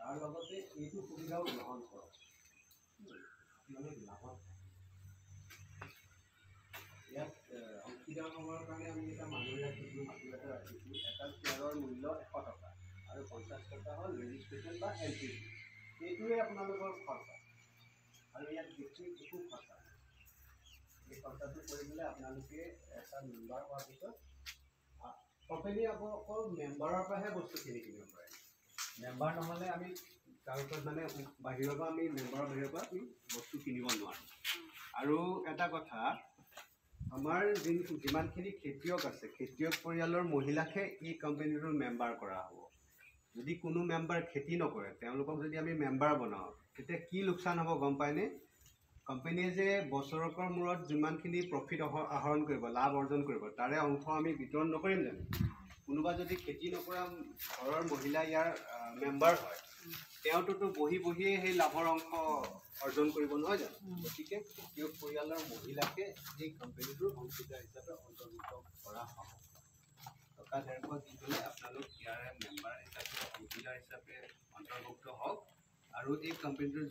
তাৰ লগতে এইটো সুবিধাও গ্ৰহণ কৰক মানে লাভত ইয়াত অংশীদাৰ সময়ৰ কাৰণে আমি এটা মানুহ ৰাখিছোঁ মাটি এটা ৰাখিছোঁ এটা শ্বেয়াৰৰ মূল্য 100 টকা আৰু 50 টকা হ'ল ৰেজিষ্ট্ৰেশ্যন বা এন্ট্ৰি এইটোৱে আপোনালোকৰ খৰচা আৰু ইয়াত বেছি একো খৰচা নাই এই খৰচাটো কৰিবলৈ আপোনালোকে এটা মেম্বাৰ হোৱাৰ পিছত কোম্পানী অকল মেম্বাৰৰ পৰাহে বস্তুখিনি কিনিব পাৰে মেম্বাৰ নহ'লে আমি কাৰোবাৰ মানে বাহিৰৰ পৰা আমি মেম্বাৰৰ বাহিৰৰ পৰা আমি বস্তু কিনিব নোৱাৰোঁ আৰু এটা কথা আমাৰ যিমানখিনি খেতিয়ক আছে খেতিয়ক পৰিয়ালৰ মহিলাকহে এই কোম্পানীটোৰ মেম্বাৰ কৰা হ'ব যদি কোনো মেম্বাৰ খেতি নকৰে তেওঁলোকক যদি আমি মেম্বাৰ বনাওঁ তেতিয়া কি লোকচান হ'ব গম পায়নে কোম্পানীয়ে যে বছৰকৰ মূৰত যিমানখিনি প্ৰফিট আহৰণ কৰিব লাভ অৰ্জন কৰিব তাৰে অংশ আমি বিতৰণ নকৰিম জানো কোনোবা যদি খেতি নকৰা ঘৰৰ মহিলা ইয়াৰ মেম্বাৰ হয় তেওঁতোতো বহিয়ে সেই লাভৰ অংশ অৰ্জন কৰিব নহয় জানো গতিকে খেতিয়ক পৰিয়ালৰ মহিলাকে এই কোম্পানীটোৰ অংশীদাৰ হিচাপে অন্তৰ্ভুক্ত কৰা হ'ব টকা 150 দি পেলাই আপোনালোক ইয়াৰে মেম্বাৰ হিচাপে অংশীদাৰ হিচাপে অন্তৰ্ভুক্ত হওক আৰু এই কোম্পানীটোৰ